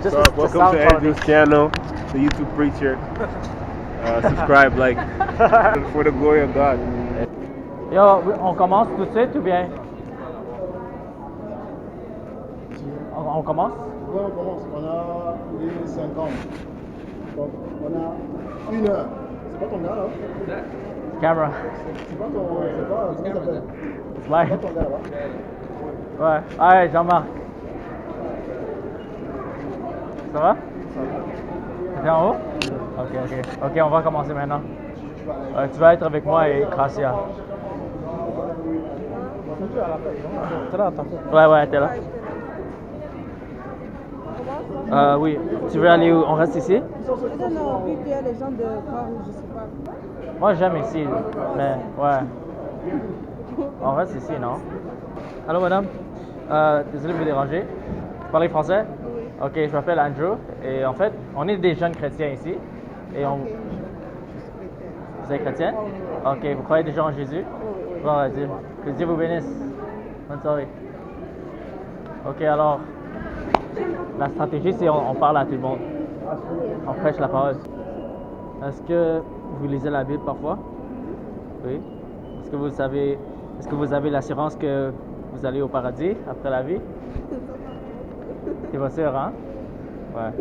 Just So, the welcome sound to quality. Andrew's channel, the YouTube preacher. Subscribe, like, for the glory of God. Yo, on commence tout de suite ou bien? On commence? Ouais, on commence. On a les 50. Donc, on a 1 heure. C'est pas ton gars, là? Camera. C'est pas ton. C'est pas. Comment ça s'appelle? It's C'est pas live. ton gars, là? Ouais. Alright, Jean-Marc. Ça va? T'es en haut? Ok, on va commencer maintenant. Tu vas être avec moi et Gracia. Ouais, t'es là. Oui. Tu veux aller où? On reste ici? Non, vu qu'il y a les gens de Croix-Rouge, je sais pas. Moi, j'aime ici, mais ouais. On reste ici, non? Allô, madame? Désolé de vous déranger. Vous parlez français? Oui. Ok, je m'appelle Andrew. Et en fait, on est des jeunes chrétiens ici. Et on... Ok, je suis chrétienne. Vous êtes chrétienne? Ok, vous croyez déjà en Jésus? Oui. Gloire à Dieu. Que Dieu vous bénisse. Bonne soirée. Ok, alors, la stratégie, c'est on parle à tout le monde. On prêche la parole. Est-ce que vous lisez la Bible parfois? Oui. Est-ce que vous avez l'assurance que vous allez au paradis après la vie? T'es pas sûr, hein? Ouais.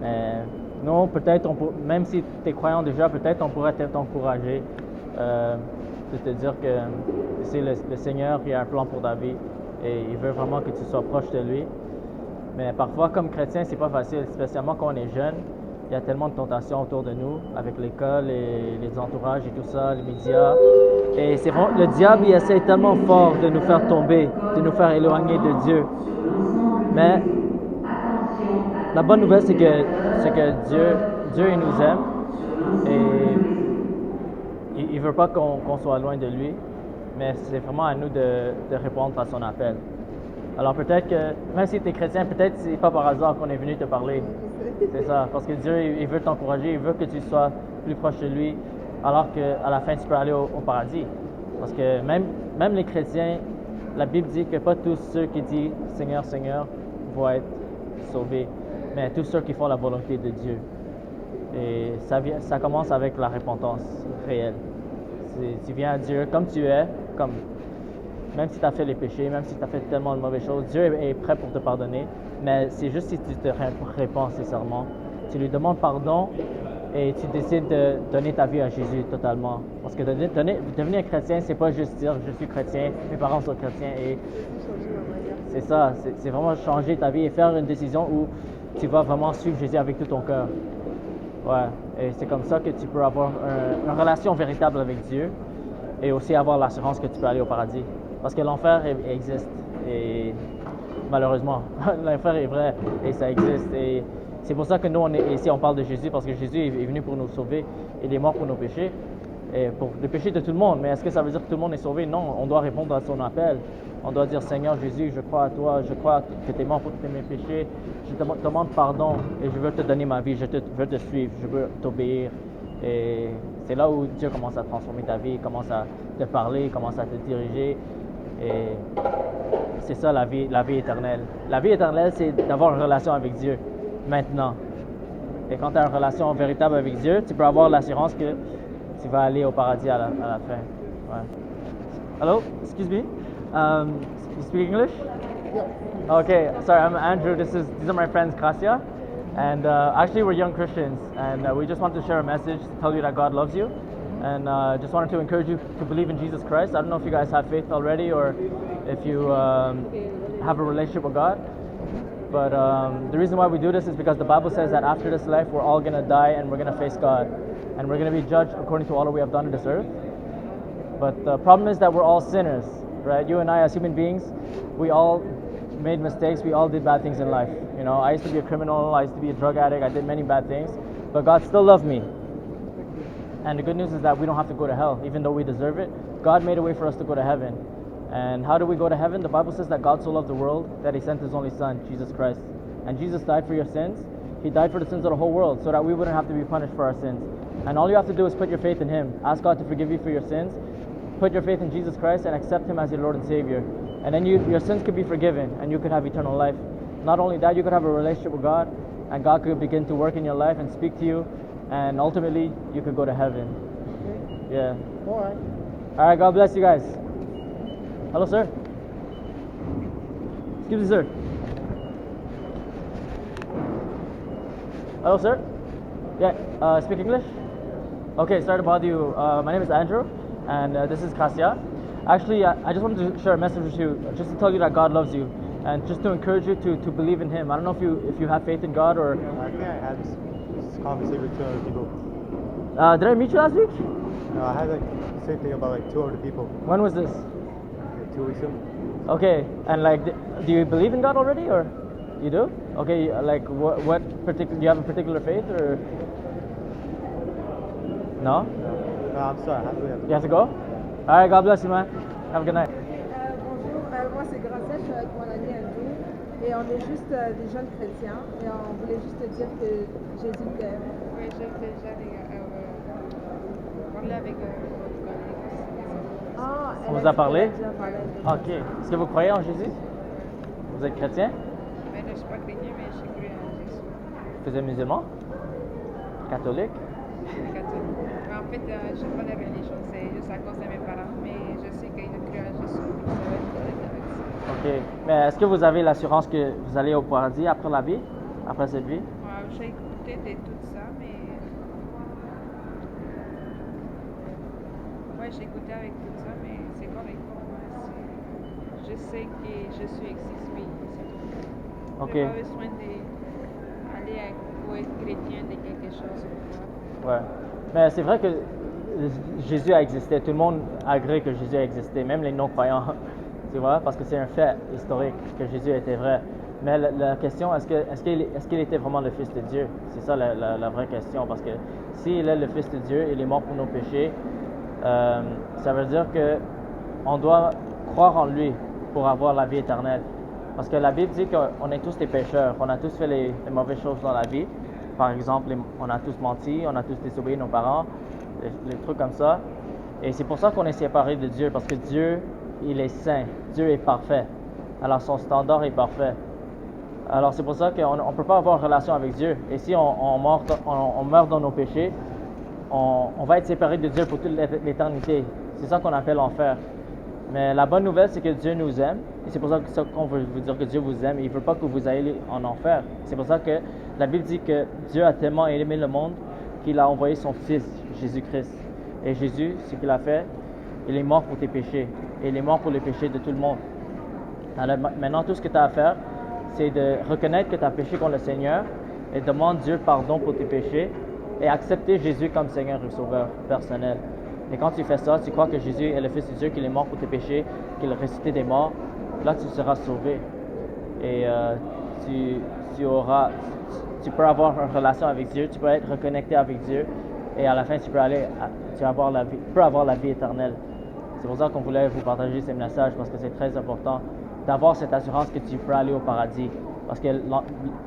Mais non, peut-être, même si tu es croyant déjà, peut-être on pourrait t'encourager de te dire que c'est le Seigneur qui a un plan pour ta vie et il veut vraiment que tu sois proche de lui. Mais parfois, comme chrétien, c'est pas facile, spécialement quand on est jeune. Il y a tellement de tentations autour de nous, avec l'école et les entourages et tout ça, les médias. Et c'est vraiment, le diable, il essaie tellement fort de nous faire tomber, de nous faire éloigner de Dieu. Mais la bonne nouvelle, c'est que Dieu, il nous aime et il veut pas qu'on soit loin de lui. Mais c'est vraiment à nous de répondre à son appel. Alors peut-être que, même si tu es chrétien, peut-être c'est pas par hasard qu'on est venu te parler. C'est ça, parce que Dieu, il veut t'encourager, il veut que tu sois plus proche de lui, alors qu'à la fin, tu peux aller au paradis. Parce que même les chrétiens, la Bible dit que pas tous ceux qui disent Seigneur, Seigneur vont être sauvés, mais tous ceux qui font la volonté de Dieu. Et ça commence avec la repentance réelle. Tu viens à Dieu comme tu es, même si tu as fait les péchés, même si tu as fait tellement de mauvaises choses, Dieu est prêt pour te pardonner. Mais c'est juste si tu te répands sincèrement, tu lui demandes pardon et tu décides de donner ta vie à Jésus totalement. Parce que devenir chrétien, c'est pas juste dire je suis chrétien, mes parents sont chrétiens et c'est ça, c'est vraiment changer ta vie et faire une décision où tu vas vraiment suivre Jésus avec tout ton cœur. Ouais, et c'est comme ça que tu peux avoir une relation véritable avec Dieu et aussi avoir l'assurance que tu peux aller au paradis. Parce que l'enfer existe et malheureusement, l'enfer est vrai et ça existe. Et c'est pour ça que nous, ici, on parle de Jésus parce que Jésus est venu pour nous sauver. Il est mort pour nos péchés et pour les péchés de tout le monde. Mais est-ce que ça veut dire que tout le monde est sauvé? Non, on doit répondre à son appel. On doit dire Seigneur Jésus, je crois à toi, je crois que tu es mort pour tous mes péchés. Je te demande pardon et je veux te donner ma vie, je veux te suivre, je veux t'obéir. Et c'est là où Dieu commence à transformer ta vie, commence à te parler, commence à te diriger. Et c'est ça la vie éternelle. La vie éternelle, c'est d'avoir une relation avec Dieu maintenant. Et quand tu as une relation véritable avec Dieu, tu peux avoir l'assurance que tu vas aller au paradis à la fin. Ouais. Hello, excuse me. You speak English? Yeah. Okay, sorry, I'm Andrew. These are my friends Gracia. And actually, we're young Christians, and we just want to share a message to tell you that God loves you. And just wanted to encourage you to believe in Jesus Christ. I don't know if you guys have faith already or if you have a relationship with God. But the reason why we do this is because the Bible says that after this life, we're all going to die and we're going to face God. And we're going to be judged according to all that we have done on this earth. But the problem is that we're all sinners, right? You and I, as human beings, we all made mistakes. We all did bad things in life. You know, I used to be a criminal. I used to be a drug addict. I did many bad things. But God still loved me. And the good news is that we don't have to go to hell, even though we deserve it. God made a way for us to go to heaven. And how do we go to heaven? The Bible says that God so loved the world that he sent his only son, Jesus Christ. And Jesus died for your sins. He died for the sins of the whole world so that we wouldn't have to be punished for our sins. And all you have to do is put your faith in him. Ask God to forgive you for your sins. Put your faith in Jesus Christ and accept him as your Lord and Savior. And then your sins could be forgiven and you could have eternal life. not only that, you could have a relationship with God, and God could begin to work in your life and speak to you, and ultimately you could go to heaven. Okay. Yeah. All right. All right. God bless you guys. Hello, sir. Excuse me, sir. Hello, sir. Yeah. Speak English. Okay. Sorry to bother you. My name is Andrew, and this is Kasia. Actually, I just wanted to share a message with you, just to tell you that God loves you, and just to encourage you to believe in Him. I don't know if you have faith in God or. I think I had this conversation with 2 other people. Did I meet you last week? No, I had like the same thing about like 2 other people. When was this? Like 2 weeks ago. Okay, and like, do you believe in God already, or you do? Okay, like what particular? Do you have a particular faith, or no? No, I'm sorry. I have to You have to go. All right, God bless you, man. Have a good night. Bonjour, moi c'est Gracia, je suis avec mon ami Andrew et on est juste des jeunes chrétiens et on voulait juste te dire que Jésus t'aime. Oui, j'ai déjà parlé avec votre collègue. Ah, On elle vous a dit parlé? qu'elle a déjà parlé avec Ok. Est-ce que vous croyez en Jésus? Vous êtes chrétien? Mais je ne suis pas chrétien, mais j'ai cru en Jésus. Vous êtes musulman? Catholique? Je suis catholique. Mais en fait, je n'ai pas de religion, c'est juste à cause de mes parents, mais je sais qu'ils ont cru en Jésus, donc ça va être correct avec ça. Ok. Mais est-ce que vous avez l'assurance que vous allez au paradis après la vie? Après cette vie? J'ai écouté de tout ça, mais. Ouais, j'ai écouté avec tout ça, mais c'est correct pour moi. Je sais que Jésus existe, oui, c'est tout. Ok. Je n'ai pas besoin d'aller pour être chrétien de quelque chose ou quoi. Ouais. Mais c'est vrai que Jésus a existé. Tout le monde agrée que Jésus a existé, même les non-croyants. Tu vois, parce que c'est un fait historique que Jésus était vrai. Mais la question, est-ce qu'il était vraiment le Fils de Dieu? C'est ça la vraie question. Parce que s'il est le Fils de Dieu, il est mort pour nos péchés, ça veut dire que on doit croire en lui pour avoir la vie éternelle. Parce que la Bible dit qu'on est tous des pécheurs, on a tous fait les mauvaises choses dans la vie. Par exemple, on a tous menti, on a tous désobéi nos parents, les trucs comme ça. Et c'est pour ça qu'on est séparés de Dieu, parce que Dieu, il est saint, Dieu est parfait. Alors son standard est parfait. Alors c'est pour ça qu'on ne peut pas avoir une relation avec Dieu. Et si on meurt dans nos péchés, on va être séparés de Dieu pour toute l'éternité. C'est ça qu'on appelle l'enfer. Mais la bonne nouvelle, c'est que Dieu nous aime. Et c'est pour ça qu'on veut vous dire que Dieu vous aime. Il ne veut pas que vous ayez en enfer. C'est pour ça que la Bible dit que Dieu a tellement aimé le monde qu'il a envoyé son Fils, Jésus-Christ. Et Jésus, ce qu'il a fait, il est mort pour tes péchés. Et il est mort pour les péchés de tout le monde. Alors maintenant, tout ce que tu as à faire, c'est de reconnaître que tu as péché contre le Seigneur et demande Dieu pardon pour tes péchés et accepter Jésus comme Seigneur et Sauveur personnel. Et quand tu fais ça, tu crois que Jésus est le Fils de Dieu, qu'il est mort pour tes péchés, qu'il est ressuscité des morts, là tu seras sauvé. Et tu peux avoir une relation avec Dieu, tu peux être reconnecté avec Dieu, et à la fin tu peux avoir la vie éternelle. C'est pour ça qu'on voulait vous partager ces messages, parce que c'est très important d'avoir cette assurance que tu peux aller au paradis. Parce que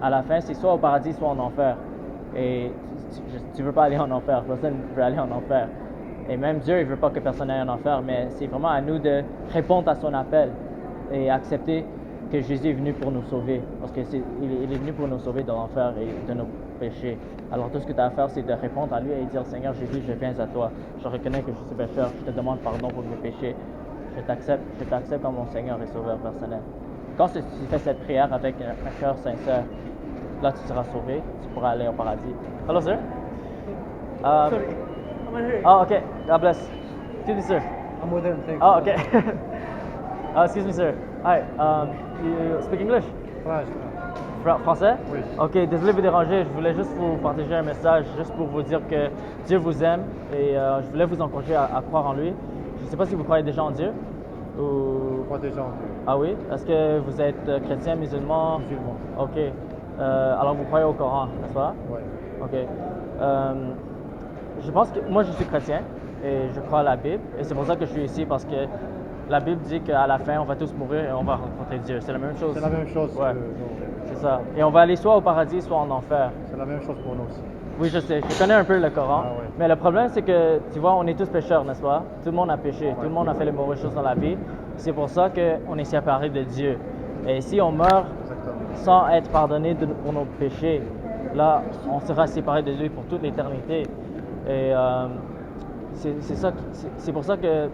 à la fin, c'est soit au paradis, soit en enfer. Et tu ne veux pas aller en enfer, personne ne veut aller en enfer. Et même Dieu, il ne veut pas que personne aille en enfer, mais c'est vraiment à nous de répondre à son appel et accepter que Jésus est venu pour nous sauver. Parce qu'il est venu pour nous sauver de l'enfer et de nos péchés. Alors tout ce que tu as à faire, c'est de répondre à lui et dire, Seigneur Jésus, je viens à toi. Je reconnais que je suis pécheur, je te demande pardon pour mes péchés. Je t'accepte comme mon Seigneur et Sauveur personnel. Quand tu fais cette prière avec un cœur sincère, là tu seras sauvé, tu pourras aller au paradis. Hello, sir. Sorry. I'm here. Oh, okay. God bless. Excuse me, sir. I'm with him. Thanks. Oh, okay. Excuse me, sir. Hi. You speak English? Français? Oui. Ok, désolé de vous déranger. Je voulais juste vous partager un message, juste pour vous dire que Dieu vous aime et je voulais vous encourager à croire en lui. Je ne sais pas si vous croyez déjà en Dieu. Ou... Je crois déjà en Dieu. Ah oui? Est-ce que vous êtes chrétien, musulman? Musulman. Ok. Alors vous croyez au Coran, n'est-ce pas? Oui. Ok. Je pense que moi je suis chrétien et je crois à la Bible et c'est pour ça que je suis ici parce que la Bible dit qu'à la fin on va tous mourir et on va rencontrer Dieu. C'est la même chose. C'est la même chose Ouais. que nous. C'est ça. Et on va aller soit au paradis, soit en enfer. C'est la même chose pour nous aussi. Oui, je sais. Je connais un peu le Coran. Ah ouais. Mais le problème, c'est que, tu vois, on est tous pécheurs, n'est-ce pas? Tout le monde a péché. Tout le monde a fait les mauvaises choses dans la vie. C'est pour ça qu'on est séparés de Dieu. Et si on meurt Exactement. sans être pardonné pour nos péchés, là, on sera séparé de lui pour toute l'éternité. Et c'est pour ça que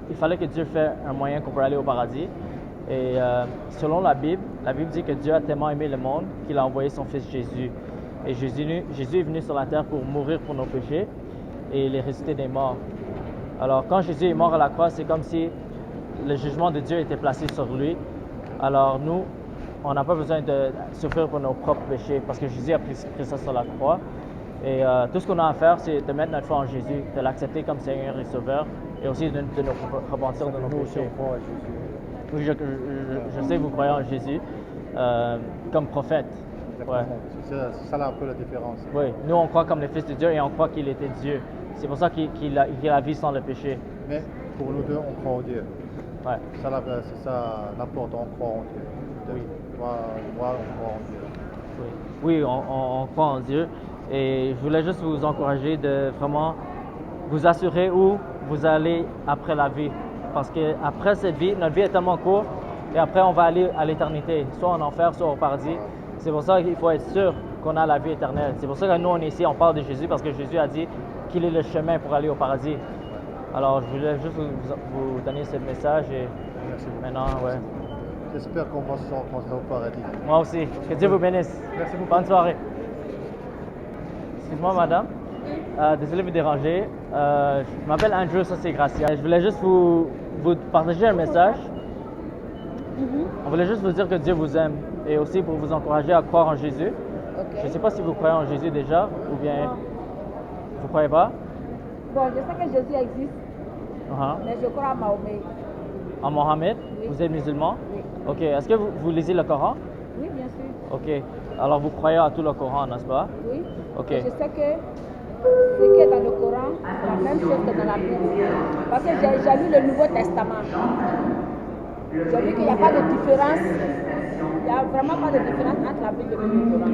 il fallait que Dieu fasse un moyen qu'on peut aller au paradis. Et selon la Bible dit que Dieu a tellement aimé le monde qu'il a envoyé son Fils Jésus. Et Jésus est venu sur la terre pour mourir pour nos péchés et il est ressuscité des morts. Alors quand Jésus est mort à la croix, c'est comme si le jugement de Dieu était placé sur lui. Alors nous, on n'a pas besoin de souffrir pour nos propres péchés parce que Jésus a pris ça sur la croix. Et tout ce qu'on a à faire, c'est de mettre notre foi en Jésus, de l'accepter comme Seigneur et Sauveur et aussi de nous repentir de nos péchés. Oui, je sais que vous croyez en Jésus comme prophète. Ouais. C'est ça là un peu la différence. Oui, nous on croit comme le Fils de Dieu et on croit qu'il était Dieu. C'est pour ça qu'il a la vie sans le péché. Mais pour nous deux, on croit en Dieu. Ouais. C'est ça l'important, on croit en Dieu. Oui. Moi, on croit en Dieu. Oui, on croit en Dieu. Et je voulais juste vous encourager de vraiment vous assurer où vous allez après la vie. Parce qu'après cette vie, notre vie est tellement courte et après on va aller à l'éternité, soit en enfer, soit au paradis. C'est pour ça qu'il faut être sûr qu'on a la vie éternelle. C'est pour ça que nous on est ici, on parle de Jésus parce que Jésus a dit qu'il est le chemin pour aller au paradis. Alors je voulais juste vous donner ce message et Merci beaucoup. maintenant, ouais. J'espère qu'on va se rencontrer au paradis. Moi aussi. Que Dieu vous bénisse. Merci beaucoup. Bonne soirée. Excuse-moi, madame. Désolé de vous déranger. Je m'appelle Andrew, ça c'est Gracia. Je voulais juste vous partager un message. On voulait juste vous dire que Dieu vous aime et aussi pour vous encourager à croire en Jésus. Je ne sais pas si vous croyez en Jésus déjà ou bien vous ne croyez pas. Bon, je sais que Jésus existe, mais je crois à Mahomet. En Mohammed, Oui. vous êtes musulman? Oui. Ok, est-ce que vous lisez le Coran? Oui, bien sûr. Ok, alors vous croyez à tout le Coran, n'est-ce pas? Oui. Ok. Et je sais que ce qui est dans le Coran, c'est la même chose que dans la Bible. Parce que j'ai lu le Nouveau Testament. J'ai vu qu'il n'y a pas de différence. Il n'y a vraiment pas de différence entre la Bible et le Coran.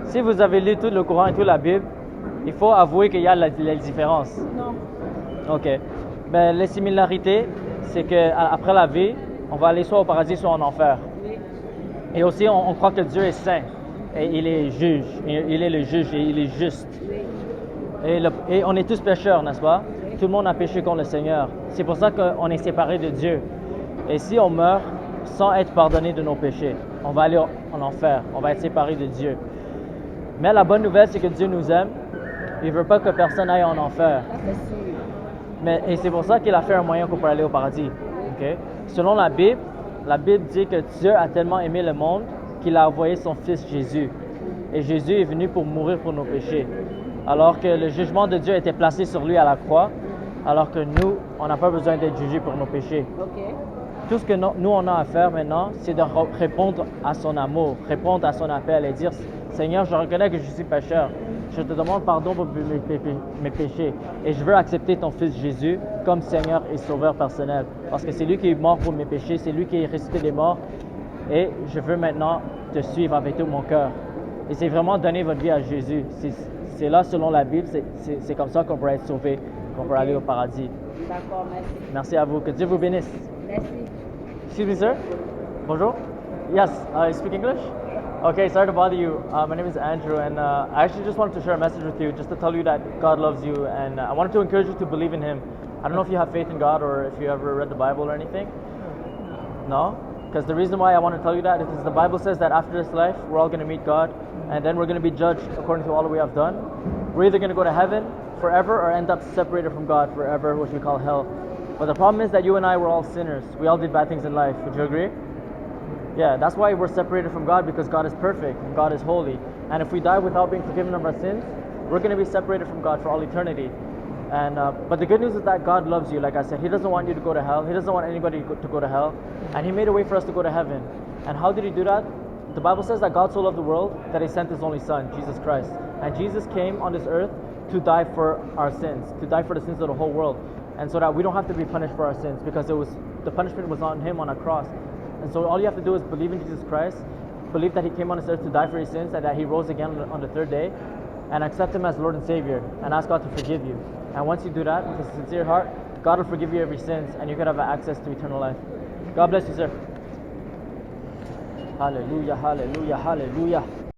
Si vous avez lu tout le Coran et toute la Bible, il faut avouer qu'il y a les différences. Non. Ok. Mais les similarités, c'est qu'après la vie, on va aller soit au paradis, soit en enfer. Oui. Et aussi, on croit que Dieu est saint. Et il est juge. Il est le juge et il est juste. Oui. Et on est tous pécheurs, n'est-ce pas? Tout le monde a péché contre le Seigneur. C'est pour ça qu'on est séparés de Dieu. Et si on meurt sans être pardonné de nos péchés, on va aller en enfer. On va être séparés de Dieu. Mais la bonne nouvelle, c'est que Dieu nous aime. Il ne veut pas que personne aille en enfer. Ça, c'est sûr. Et c'est pour ça qu'il a fait un moyen qu'on peut aller au paradis. Ok? Selon la Bible dit que Dieu a tellement aimé le monde qu'il a envoyé son Fils Jésus. Et Jésus est venu pour mourir pour nos péchés. Alors que le jugement de Dieu était placé sur lui à la croix, alors que nous, on n'a pas besoin d'être jugés pour nos péchés. Ok. Tout ce que nous, on a à faire maintenant, c'est de répondre à son amour, répondre à son appel et dire, Seigneur, je reconnais que je suis pécheur. Je te demande pardon pour mes péchés. Et je veux accepter ton Fils Jésus comme Seigneur et Sauveur personnel. Parce que c'est lui qui est mort pour mes péchés, c'est lui qui est ressuscité des morts. Et je veux maintenant te suivre avec tout mon cœur. Et c'est vraiment donner votre vie à Jésus. C'est là, selon la Bible, c'est comme ça qu'on peut être sauvé, qu'on peut aller au paradis. D'accord, merci. Merci à vous. Que Dieu vous bénisse. Merci. Excuse me, sir. Bonjour. Yes, I speak English. Okay, sorry to bother you. My name is Andrew, and I actually just wanted to share a message with you, just to tell you that God loves you, and I wanted to encourage you to believe in Him. I don't know if you have faith in God or if you ever read the Bible or anything. No? Because the reason why I want to tell you that is because the Bible says that after this life, we're all going to meet God, and then we're going to be judged according to all that we have done. We're either going to go to heaven forever or end up separated from God forever, which we call hell. But the problem is that you and I were all sinners. We all did bad things in life. Would you agree? Yeah, that's why we're separated from God, because God is perfect and God is holy. And if we die without being forgiven of our sins, we're going to be separated from God for all eternity. And but the good news is that God loves you. Like I said, He doesn't want you to go to hell. He doesn't want anybody to go to hell. And He made a way for us to go to heaven. And how did He do that? The Bible says that God so loved the world that He sent His only Son, Jesus Christ. And Jesus came on this earth to die for our sins, to die for the sins of the whole world. And so that we don't have to be punished for our sins, because the punishment was on Him on a cross. And so all you have to do is believe in Jesus Christ, believe that He came on this earth to die for your sins and that He rose again on the third day, and accept Him as Lord and Savior and ask God to forgive you. And once you do that with a sincere heart, God will forgive you every sins and you can have access to eternal life. God bless you, sir. Alléluia, Alléluia, Alléluia.